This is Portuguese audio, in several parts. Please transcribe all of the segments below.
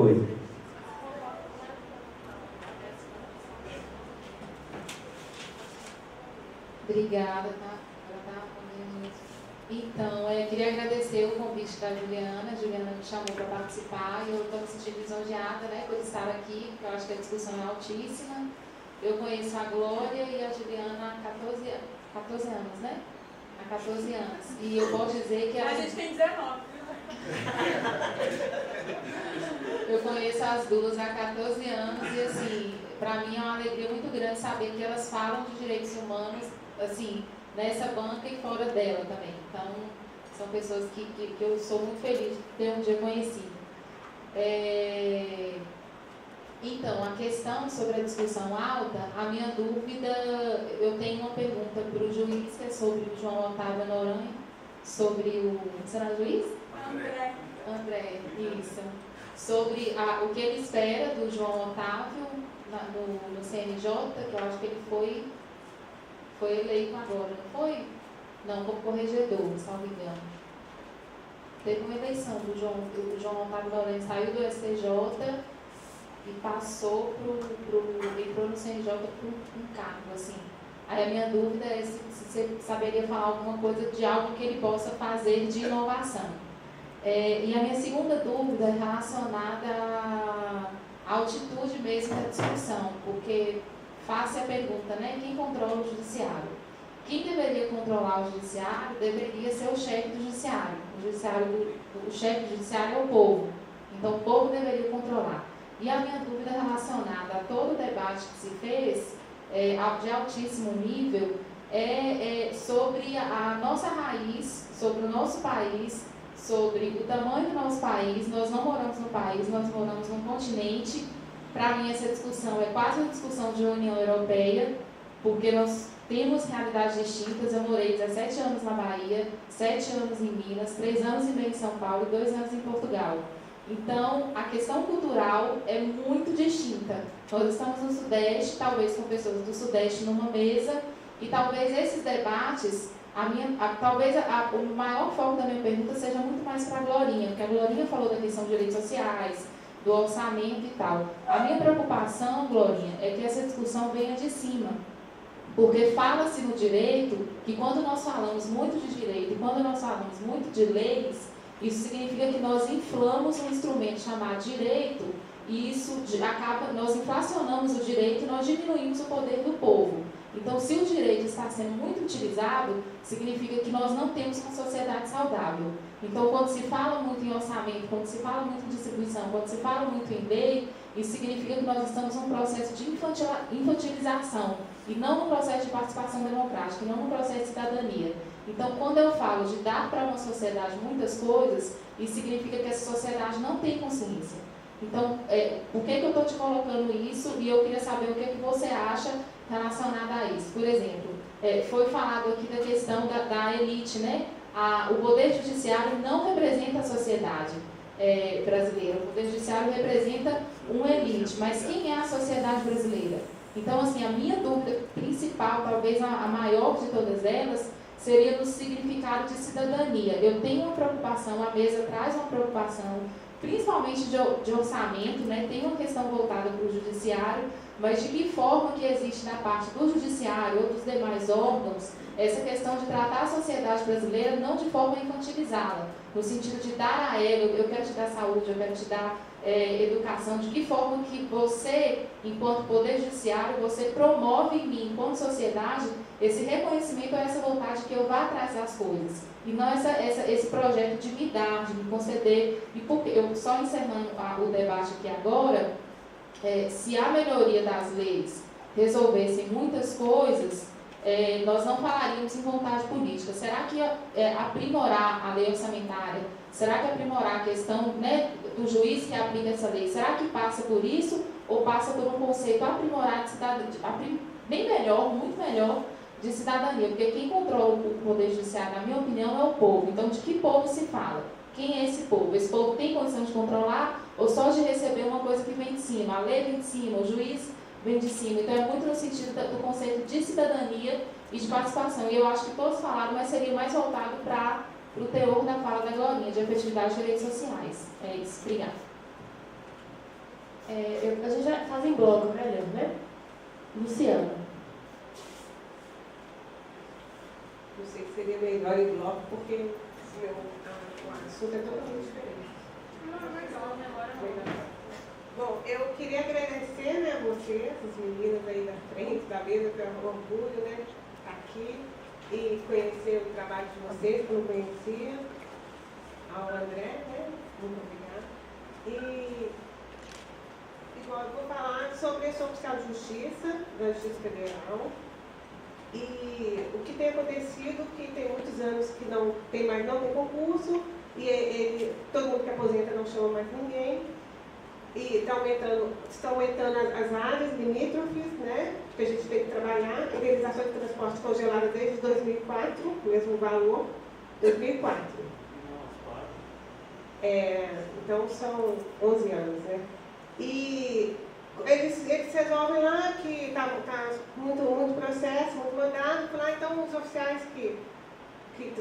coisa. Obrigada, tá? Então, eu queria agradecer o convite da Juliana. A Juliana me chamou para participar e eu estou me sentindo lisonjeada, né, por estar aqui, porque eu acho que a discussão é altíssima. Eu conheço a Glória e a Juliana há 14 anos, né? Há 14 anos. E eu posso dizer que... A gente tem 19. Eu conheço as duas há 14 anos e, assim, para mim é uma alegria muito grande saber que elas falam de direitos humanos, assim, nessa banca e fora dela também. Então, são pessoas que eu sou muito feliz de ter um dia conhecido. Então, a questão sobre a discussão alta, a minha dúvida, eu tenho uma pergunta para o juiz, que é sobre o João Otávio Noronha, sobre o... Será o juiz? André, isso. Sobre o que ele espera do João Otávio no CNJ, que eu acho que ele foi eleito agora, não foi? Não, como corregedor, se não me engano. Teve uma eleição do João Otávio Noronha, saiu do STJ e passou entrou no CNJ por um cargo, assim. Aí a minha dúvida é se você saberia falar alguma coisa de algo que ele possa fazer de inovação. E a minha segunda dúvida é relacionada à altitude mesmo da discussão, porque faça a pergunta, né? Quem controla o judiciário? Quem deveria controlar o judiciário deveria ser o chefe do judiciário. O chefe do judiciário é o povo. Então o povo deveria controlar. E a minha dúvida relacionada a todo o debate que se fez, de altíssimo nível, é sobre a nossa raiz, sobre o nosso país, sobre o tamanho do nosso país. Nós não moramos no país, nós moramos num continente. Para mim, essa discussão é quase uma discussão de União Europeia, porque nós temos realidades distintas. Eu morei 17 anos na Bahia, 7 anos em Minas, 3 anos e meio em São Paulo e 2 anos em Portugal. Então, a questão cultural é muito distinta. Nós estamos no Sudeste, talvez com pessoas do Sudeste numa mesa, e talvez esses debates, o maior foco da minha pergunta seja muito mais para a Glorinha, porque a Glorinha falou da questão de direitos sociais, do orçamento e tal. A minha preocupação, Glorinha, é que essa discussão venha de cima. Porque fala-se no direito que quando nós falamos muito de direito e quando nós falamos muito de leis, isso significa que nós inflamos um instrumento chamado direito e isso nós inflacionamos o direito e nós diminuímos o poder do povo. Então, se o direito está sendo muito utilizado, significa que nós não temos uma sociedade saudável. Então, quando se fala muito em orçamento, quando se fala muito em distribuição, quando se fala muito em lei, isso significa que nós estamos num processo de infantilização e não num processo de participação democrática, e não num processo de cidadania. Então, quando eu falo de dar para uma sociedade muitas coisas, isso significa que essa sociedade não tem consciência. Então, por que eu estou te colocando isso? E eu queria saber o que você acha relacionado a isso. Por exemplo, foi falado aqui da questão da elite, né? O poder judiciário não representa a sociedade brasileira. O poder judiciário representa uma elite. Mas quem é a sociedade brasileira? Então, assim, a minha dúvida principal, talvez a maior de todas elas, seria no significado de cidadania. Eu tenho uma preocupação, a mesa traz uma preocupação, principalmente de orçamento, né? Tem uma questão voltada para o judiciário, mas de que forma que existe na parte do judiciário ou dos demais órgãos essa questão de tratar a sociedade brasileira não de forma infantilizada, no sentido de dar a ela, eu quero te dar saúde, eu quero te dar educação, de que forma que você, enquanto poder judiciário, você promove em mim, enquanto sociedade, esse reconhecimento ou essa vontade que eu vá atrás das coisas. E não esse projeto de me dar, de me conceder. E porque eu só encerrando o debate aqui agora, se a melhoria das leis resolvessem muitas coisas, nós não falaríamos em vontade política. Será que aprimorar a lei orçamentária, será que aprimorar a questão, né, do juiz que aplica essa lei, será que passa por isso ou passa por um conceito aprimorado de cidadania, bem melhor, muito melhor, de cidadania? Porque quem controla o poder judiciário, na minha opinião, é o povo. Então, de que povo se fala? Quem é esse povo? Esse povo tem condição de controlar ou só de receber uma coisa que vem de cima? A lei vem de cima, o juiz vem de cima. Então, é muito no sentido do conceito de cidadania e de participação. E eu acho que todos falaram, mas seria mais voltado para o teor da fala da Glorinha, de efetividade de direitos sociais. É isso. Obrigada. A gente já faz em bloco, né? Luciana. Não sei se seria melhor em bloco, porque o assunto é totalmente diferente. Bom, eu queria agradecer, né, vocês, as meninas aí da frente, da mesa, que é um orgulho, né, estar aqui e conhecer o trabalho de vocês, que eu não conhecia, ao André, né, muito obrigada. E igual eu vou falar sobre esse oficial de justiça, da Justiça Federal, e o que tem acontecido, que tem muitos anos que não tem concurso, e todo mundo que aposenta não chama mais ninguém, e estão aumentando as áreas limítrofes, né, que a gente tem que trabalhar, indenizações de transporte congeladas desde 2004, mesmo valor, 2004. Então são 11 anos, né? E eles resolvem lá que está muito processo, muito mandado, lá, então os oficiais que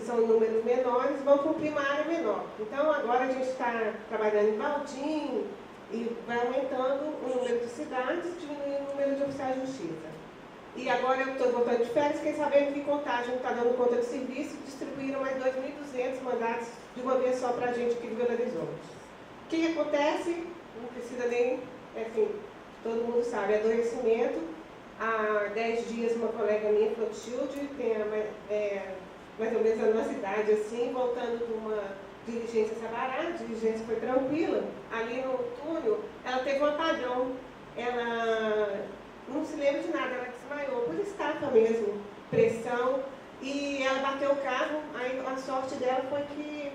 são em números menores vão cumprir uma área menor. Então agora a gente está trabalhando em Baldim e vai aumentando o número de cidades, diminuindo o número de oficiais de justiça. E agora eu estou voltando de férias, fiquei sabendo que Contagem não está dando conta de serviço e distribuíram mais 2.200 mandatos de uma vez só para a gente aqui de Belo Horizonte. O que acontece? Não precisa nem, assim, todo mundo sabe, adoecimento. Há 10 dias uma colega minha, Clotilde, tem mais ou menos a nossa idade, assim, voltando de uma diligência Sabará, a diligência foi tranquila. Ali no túnel, ela teve um apagão. Ela não se lembra de nada, ela desmaiou, por estafa mesmo, pressão, e ela bateu o carro, aí a sorte dela foi que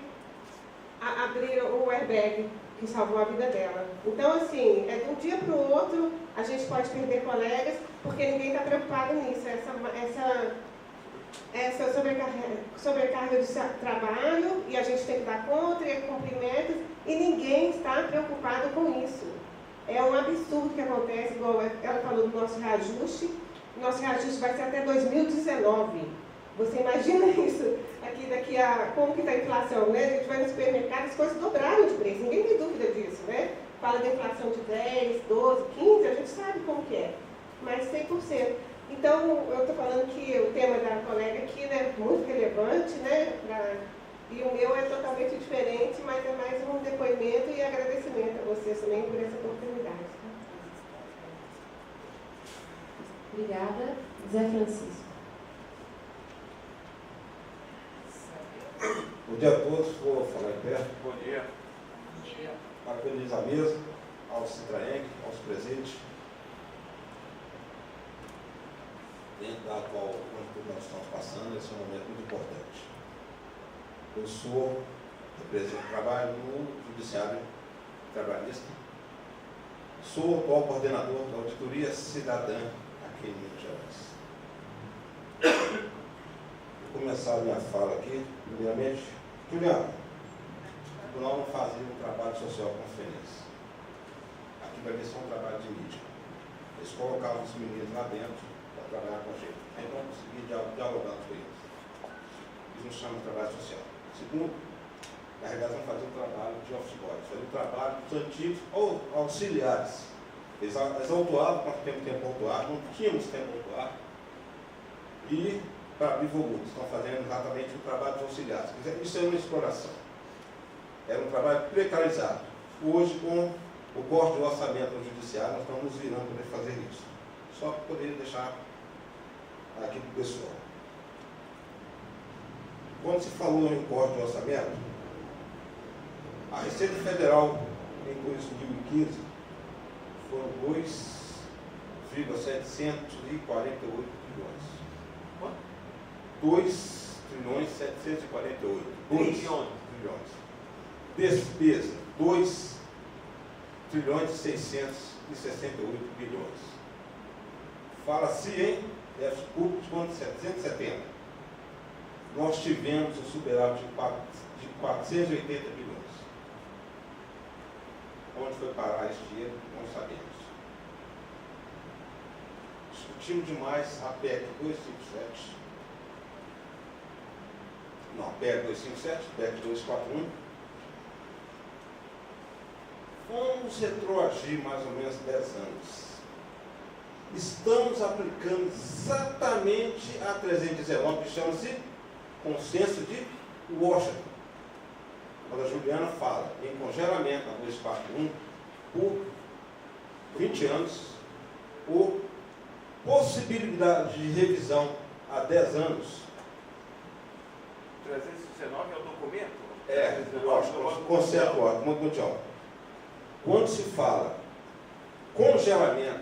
abriram o airbag, que salvou a vida dela. Então, assim, de um dia para o outro, a gente pode perder colegas, porque ninguém está preocupado nisso. Essa sobrecarga de trabalho, e a gente tem que dar conta, e cumprimentos, e ninguém está preocupado com isso. É um absurdo que acontece, igual ela falou do nosso reajuste. O nosso reajuste vai ser até 2019. Você imagina isso? Como que está a inflação, né? A gente vai no supermercado, as coisas dobraram de preço, ninguém tem dúvida disso, né? Fala da inflação de 10, 12, 15, a gente sabe como que é, mas 100%. Então, eu estou falando que o tema da colega aqui, né, muito relevante, né? E o meu é totalmente diferente, mas é mais um depoimento e agradecimento a vocês também por essa oportunidade. Obrigada. Zé Francisco. Bom dia a todos, vou falar em pé. Bom dia. Parabenizo a mesa, ao Citraeng, aos presentes. Dentro da atual conjuntura que nós estamos passando, esse é um momento muito importante. Eu trabalho no Judiciário Trabalhista, sou o atual coordenador da Auditoria Cidadã aqui em Minas Gerais. Vou começar a minha fala aqui, primeiramente. Juliana, o tribunal não fazia um trabalho social com referência. Aqui vai ser um trabalho de mídia. Eles colocavam os meninos lá dentro para trabalhar com a gente. Aí não conseguia dialogar com eles. Eles não chamam de trabalho social. Segundo, na realidade não faziam um trabalho de office boys, faziam um trabalho dos antigos ou auxiliares. Eles autuavam quanto tempo autuar, não tínhamos tempo autuar. E para abrir volumes, estão fazendo exatamente o trabalho de auxiliares. Isso é uma exploração. Era um trabalho precarizado. Hoje, com o corte do orçamento do judiciário, nós estamos virando para fazer isso. Só para poder deixar aqui para o pessoal. Quando se falou em corte do orçamento, a Receita Federal em 2015 foram 2,748 bilhões. 2,748 trilhões. Despesa, 2,668 bilhões. Fala-se em déficit público de quanto? 770. Nós tivemos um superávit de 480 bilhões. Onde foi parar esse dinheiro? Não sabemos. Discutimos demais a PEC 257. Não, PEC 257, PEC 241. Vamos retroagir mais ou menos 10 anos. Estamos aplicando exatamente a 319, que chama-se Consenso de Washington. Quando a Juliana fala em congelamento na 241 por 20 anos, ou possibilidade de revisão a 10 anos. 319 é o documento? Eu acho, conceitual, muito mundial. Quando se fala congelamento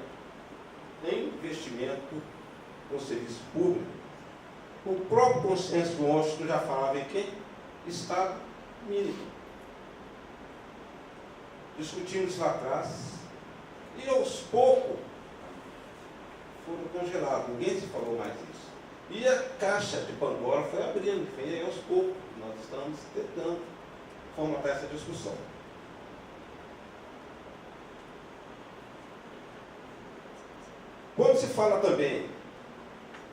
em investimento no serviço público, o próprio consenso de Washington já falava em quem? Estado mínimo. Discutimos isso lá atrás, e aos poucos foram congelados, ninguém se falou mais disso. E a caixa de Pandora foi abrindo, e aos poucos nós estamos tentando formatar essa discussão. Quando se fala também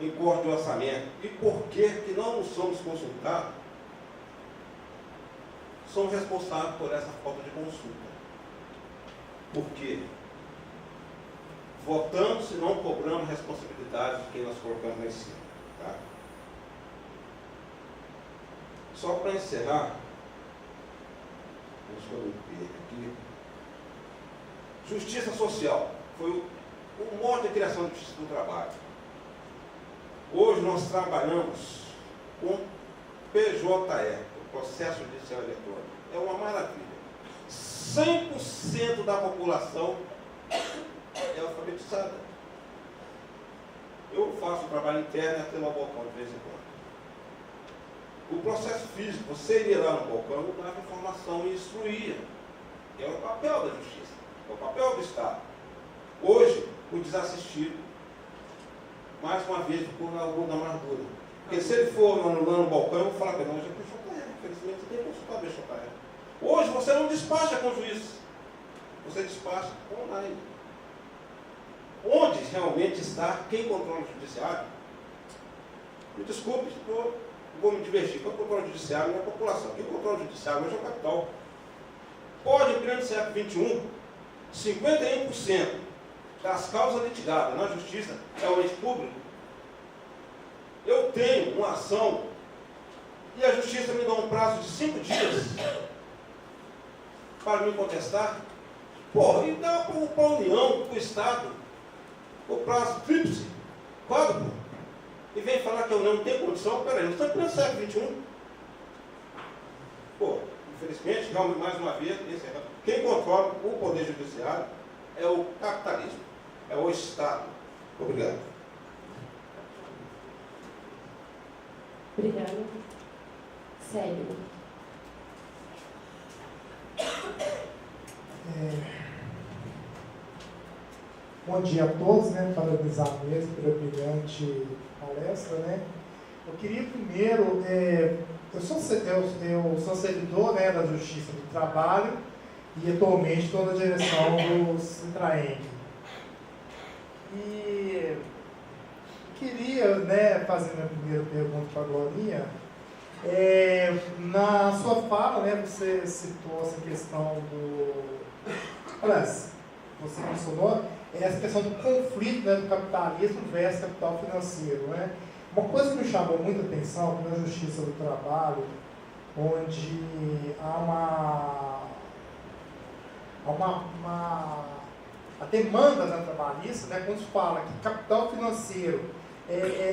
em corte de orçamento e por que não somos consultados, somos responsáveis por essa falta de consulta. Por quê? Votamos e não cobramos responsabilidade de quem nós colocamos lá em cima. Tá? Só para encerrar, deixa eu ver aqui. Justiça social foi o modo de criação da justiça do trabalho. Hoje nós trabalhamos com PJE, o processo judicial eletrônico. É uma maravilha. 100% da população é alfabetizada. Eu faço um trabalho interno até no balcão de vez em quando. O processo físico, você iria lá no balcão, dava informação e instruía. É o papel da justiça, é o papel do Estado. Hoje, o desassistido, mais uma vez, por alguma amargura. Porque se ele for lá no balcão, eu vou falar para ele, não, já tem BJR, infelizmente você tem que consultar BJR. Hoje você não despacha com o juiz, você despacha online. Onde realmente está quem controla o judiciário? Me desculpe, vou me divertir. Quem controla o judiciário não é a população. Quem controla o judiciário hoje é o capital. Pode, em pleno século XXI, 51% das causas litigadas na justiça é o ente público. Eu tenho uma ação e a justiça me dá um prazo de 5 dias para me contestar. Pô, e dá para a União, para o Estado, o prazo tríplice, quádruplo, e vem falar que a União não tem condição. Peraí, nós estamos no século XXI. Pô, infelizmente, realmente, mais uma vez, quem controla o poder judiciário é o capitalismo, é o Estado. Obrigado. Obrigada. Célio. Bom dia a todos, né? Parabenizar mesmo pela brilhante palestra, né? Eu queria primeiro, eu sou servidor, né, da Justiça do Trabalho e atualmente estou na direção do Citraeng. E queria, né, fazer minha primeira pergunta para a Glorinha. Na sua fala, né, você citou essa questão do... Aliás, você mencionou essa questão do conflito, né, do capitalismo versus capital financeiro, né? Uma coisa que me chamou muita atenção na Justiça do Trabalho, onde há a demanda da trabalhista, né, quando se fala que capital financeiro,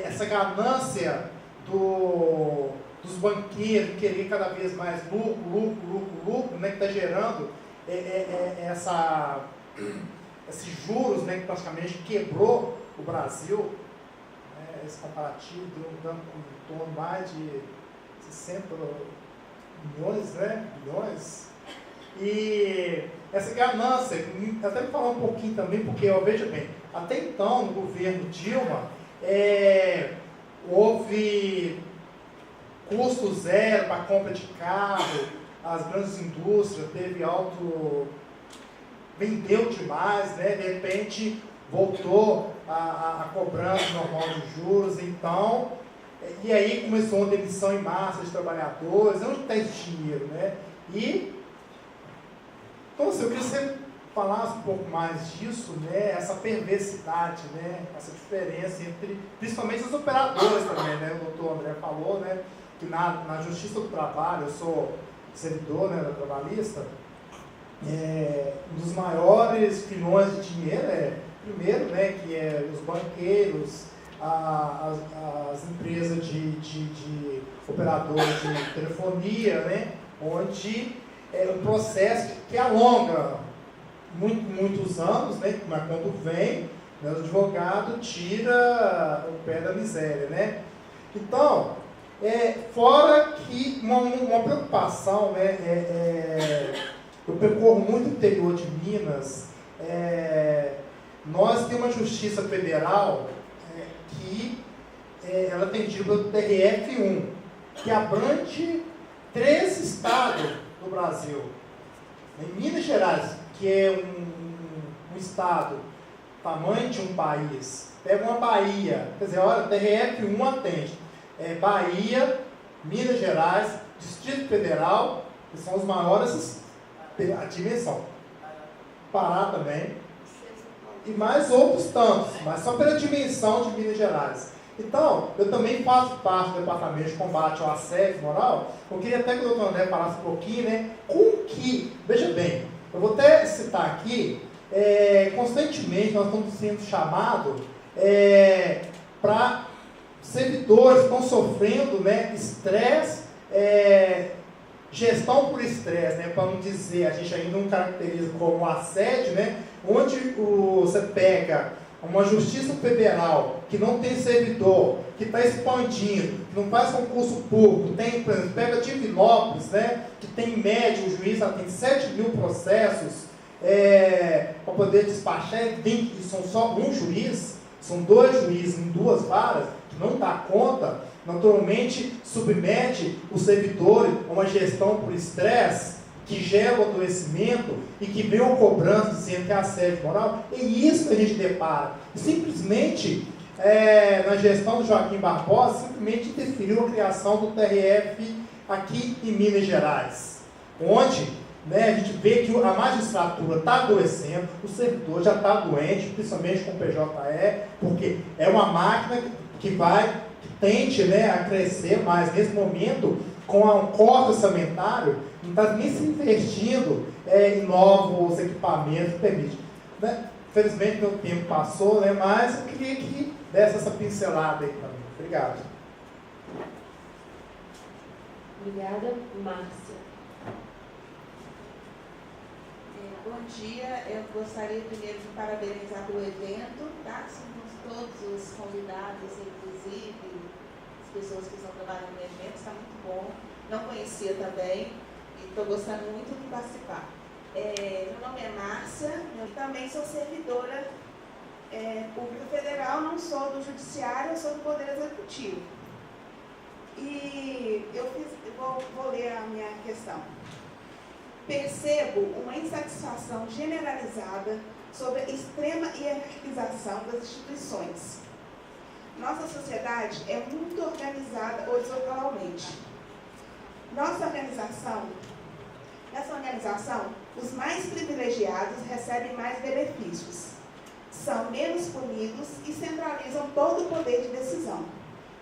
essa ganância dos banqueiros querer cada vez mais lucro, né, que está gerando esses juros, né, que praticamente quebrou o Brasil, né, esse comparativo dando em torno de mais de 60 milhões, né, bilhões. E essa ganância, até me falar um pouquinho também, porque, veja bem, até então, no governo Dilma, houve custo zero para compra de carro, as grandes indústrias teve vendeu demais, né? De repente voltou a cobrança normal de juros, então, e aí começou uma demissão em massa de trabalhadores. Onde está esse dinheiro, né? E Então, assim, eu queria que você falasse um pouco mais disso, né, essa perversidade, né, essa diferença entre, principalmente os operadores também, né, o doutor André falou, né, que na Justiça do Trabalho, eu sou servidor, né, da trabalhista, um dos maiores filões de dinheiro primeiro, né, que é os banqueiros, as empresas de operadores de telefonia, né, onde é um processo que alonga muitos anos, né, mas quando vem, né, o advogado tira o pé da miséria, né. Então, fora que uma preocupação, né, eu percorro muito o interior de Minas, nós temos uma justiça federal que ela tem título TRF1, que abrange 3 estados do Brasil. Em Minas Gerais, que é um estado, tamanho de um país, pega uma Bahia, quer dizer, olha, TRF1 atende. Bahia, Minas Gerais, Distrito Federal, que são os maiores, a dimensão. Pará também. E mais outros tantos, mas só pela dimensão de Minas Gerais. Então, eu também faço parte do Departamento de Combate ao Assédio Moral. Eu queria até que o doutor André falasse um pouquinho, né, com que, veja bem, eu vou até citar aqui, constantemente nós estamos sendo chamados para servidores que estão sofrendo, né, estresse, gestão por estresse, né, para não dizer, a gente ainda não caracteriza como assédio, né, onde você pega uma justiça federal que não tem servidor, que está expandindo, que não faz concurso público, tem, por exemplo, pega Divinópolis, né, que tem em média, o juiz ela tem 7.000 processos para poder despachar, e são só um juiz, são 2 juízes em 2 varas, que não dá conta, naturalmente submete o servidor a uma gestão por estresse, que gera o adoecimento e que vem uma cobrança dizendo que é assédio moral. É isso que a gente depara. Simplesmente, na gestão do Joaquim Barbosa, simplesmente interferiu a criação do TRF aqui em Minas Gerais, onde, né, a gente vê que a magistratura está adoecendo, o servidor já está doente, principalmente com o PJE, porque é uma máquina que tende, né, a crescer, mas nesse momento, com um corte orçamentário, não está nem se investindo em novos equipamentos que permitem. Né? Infelizmente, meu tempo passou, né, mas eu queria que desse essa pincelada aí para mim. Obrigado. Obrigada, Márcia. Bom dia, eu gostaria primeiro de parabenizar pelo evento, tá? Somos todos os convidados, inclusive as pessoas que estão trabalhando no evento, está muito bom. Não conhecia também e estou gostando muito de participar. Meu nome é Márcia, eu também sou servidora pública federal, não sou do judiciário, eu sou do Poder Executivo. E vou ler a minha questão. Percebo uma insatisfação generalizada sobre a extrema hierarquização das instituições. Nossa sociedade é muito organizada horizontalmente. Nessa organização, os mais privilegiados recebem mais benefícios, são menos punidos e centralizam todo o poder de decisão,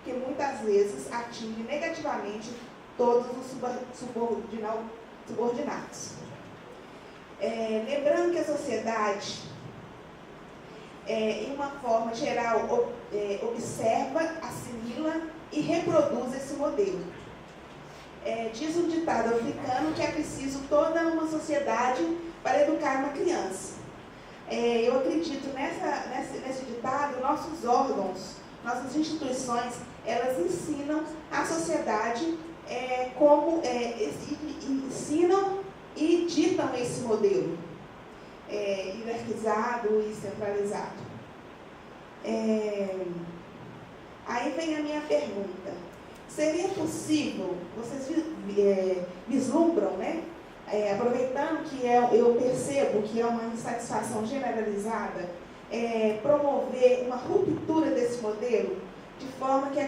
que muitas vezes atinge negativamente todos os subordinados. Lembrando que a sociedade, em uma forma geral, observa, assimila e reproduz esse modelo. Diz um ditado africano que é preciso toda uma sociedade para educar uma criança. Eu acredito nesse ditado, nossos órgãos, nossas instituições, elas ensinam a sociedade ensinam e ditam esse modelo hierarquizado e centralizado. Aí vem a minha pergunta. Seria possível, vocês vislumbram, né? Aproveitando que eu percebo que é uma insatisfação generalizada, promover uma ruptura desse modelo, de forma que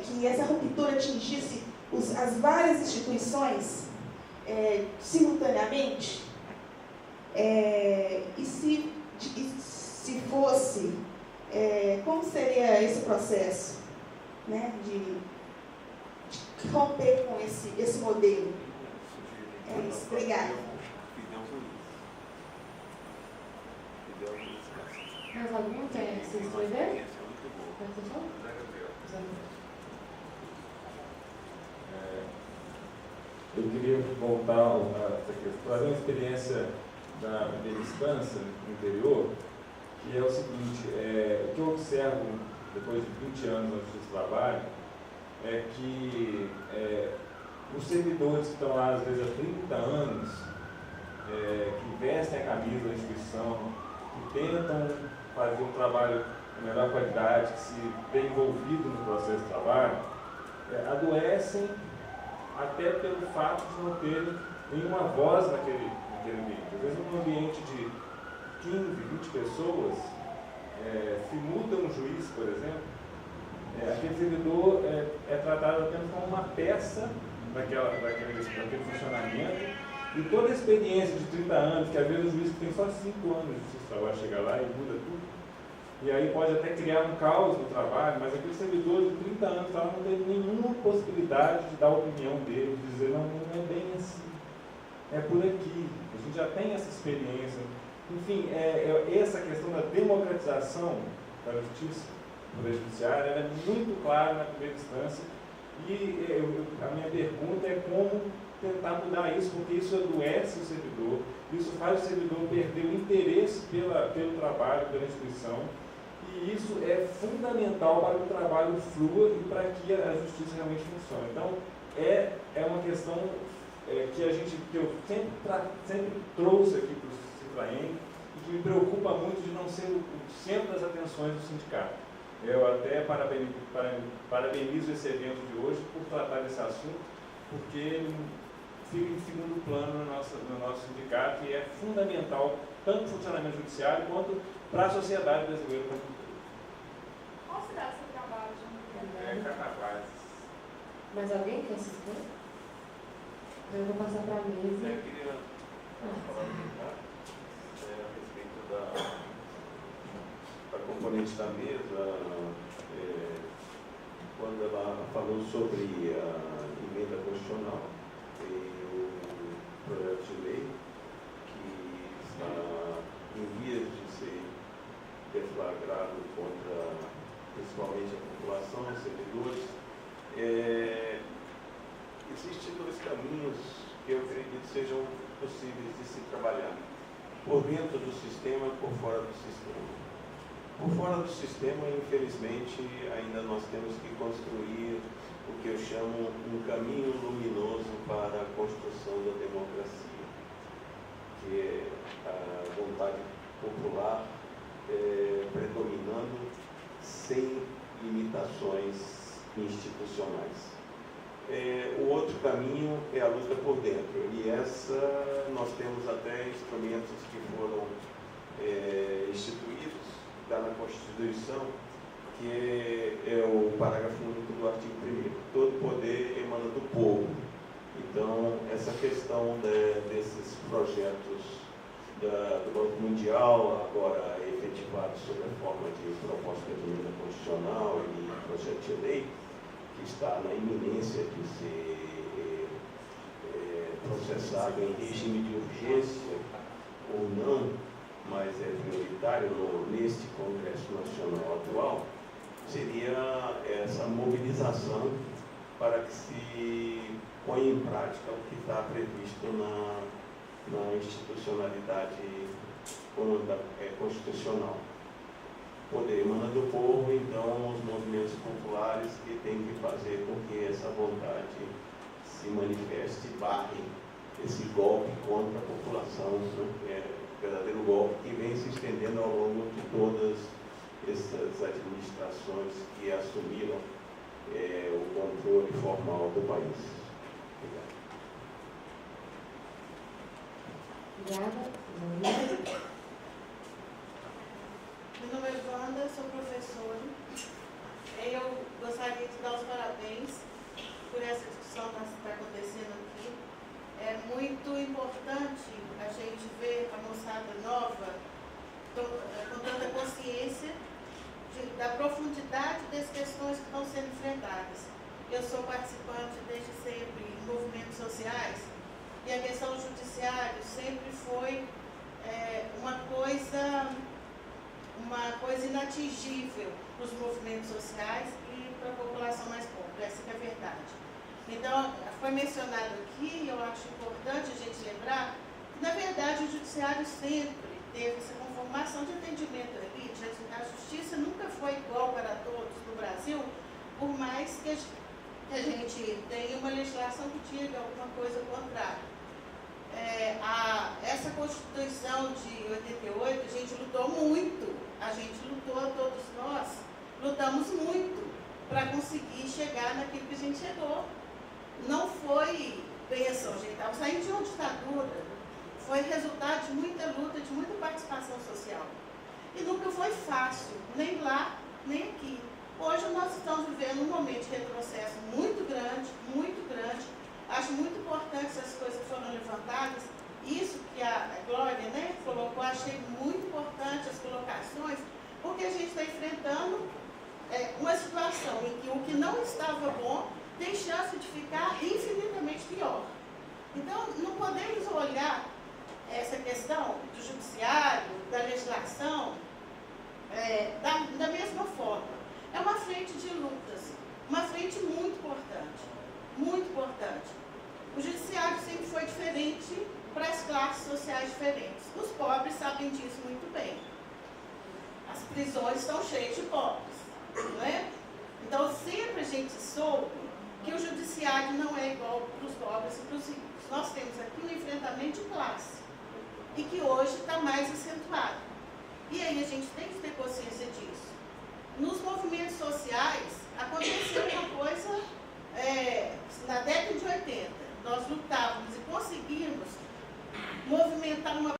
que essa ruptura atingisse as várias instituições, simultaneamente? E se fosse, como seria esse processo, né, de romper com esse modelo? É isso, obrigada. Mais algum quer se inscrever? Eu queria voltar a essa questão, trazer uma experiência da minha distância no interior, que é o seguinte, o que eu observo depois de 20 anos no justiça do trabalho é que os servidores que estão lá às vezes há 30 anos, que vestem a camisa da instituição, que tentam fazer um trabalho de melhor qualidade, que se vê envolvido no processo de trabalho, adoecem até pelo fato de não terem nenhuma voz naquele ambiente. Às vezes, num ambiente de 15, 20 pessoas, se muda um juiz, por exemplo, aquele servidor é tratado apenas como uma peça daquele funcionamento, e toda a experiência de 30 anos, que às vezes o juiz tem só 5 anos de justiça do trabalho, chega lá e muda tudo, e aí pode até criar um caos no trabalho, mas aquele servidor de 30 anos não teve nenhuma possibilidade de dar a opinião dele, de dizer, não é bem assim, é por aqui, a gente já tem essa experiência. Enfim, essa questão da democratização da justiça, do poder judiciário, ela é muito clara na primeira instância, e a minha pergunta é como tentar mudar isso, porque isso adoece o servidor, isso faz o servidor perder o interesse pelo trabalho, pela instituição, e isso é fundamental para que o trabalho flua e para que a justiça realmente funcione. Então, é uma questão que eu sempre trouxe aqui para o Citraem e que me preocupa muito de não ser o centro das atenções do sindicato. Eu até parabenizo esse evento de hoje por tratar desse assunto, porque ele fica em segundo plano no nosso sindicato e é fundamental tanto para o funcionamento judiciário quanto para a sociedade brasileira como um todo. Qual cidade você trabalha, João? Carnavais. Mais alguém quer se inscrever? Eu vou passar para a mesa. Eu queria falar a respeito da componente da mesa, quando ela falou sobre a emenda constitucional e o projeto de lei que está em vias de ser deflagrado contra principalmente a população, os servidores. Existem dois caminhos que eu acredito sejam possíveis de se trabalhar: por dentro do sistema e por fora do sistema. Por fora do sistema, infelizmente, ainda nós temos que construir o que eu chamo um caminho luminoso para a construção da democracia, que é a vontade popular predominando sem limitações institucionais. O outro caminho é a luta por dentro, e essa nós temos até instrumentos que foram instituídos, está na Constituição, que é o parágrafo único do artigo 1º, todo poder emana do povo. Então, essa questão desses projetos do Banco Mundial, agora efetivados sob a forma de proposta de emenda constitucional e projeto de lei, que está na iminência de ser processado em regime de urgência ou não, mas é prioritário neste Congresso Nacional atual, seria essa mobilização para que se ponha em prática o que está previsto na institucionalidade constitucional. Poder emana do povo, então, os movimentos populares que têm que fazer com que essa vontade se manifeste e barre esse golpe contra a população, né? Verdadeiro golpe que vem se estendendo ao longo de todas essas administrações que assumiram o controle formal do país. Obrigada. Meu nome é Wanda, sou professora. Eu gostaria de dar os parabéns por essa discussão que está acontecendo aqui. É muito participante desde sempre em movimentos sociais, e a questão judiciária sempre foi uma coisa inatingível para os movimentos sociais e para a população mais pobre, essa que é a verdade. Então, foi mencionado aqui, e eu acho importante a gente lembrar, que, na verdade, o judiciário sempre teve essa conformação de atendimento à elite. A justiça nunca foi igual para todos no Brasil, por mais que a gente tenha uma legislação que diga alguma coisa contrária. Essa Constituição de 88, a gente lutou muito, todos nós lutamos muito para conseguir chegar naquilo que a gente chegou. Não foi bênção, a gente estava saindo de uma ditadura, foi resultado de muita luta, de muita participação social. E nunca foi fácil, nem lá, nem aqui. Hoje nós estamos vivendo um momento de retrocesso muito grande, muito grande. Acho muito importante essas coisas que foram levantadas. Isso que a Glória, né, colocou, achei muito importante as colocações, porque a gente está enfrentando uma situação em que o que não estava bom tem chance de ficar infinitamente pior. Então, não podemos olhar essa questão do judiciário, da legislação, da mesma forma. É uma frente de lutas, uma frente muito importante, muito importante. O judiciário sempre foi diferente para as classes sociais diferentes. Os pobres sabem disso muito bem. As prisões estão cheias de pobres, não é? Então, sempre a gente soube que o judiciário não é igual para os pobres e para os ricos. Nós temos aqui um enfrentamento de classe, e que hoje está mais acentuado. E aí a gente tem que ter consciência disso. Nos movimentos sociais, aconteceu uma coisa, na década de 80, nós lutávamos e conseguimos movimentar uma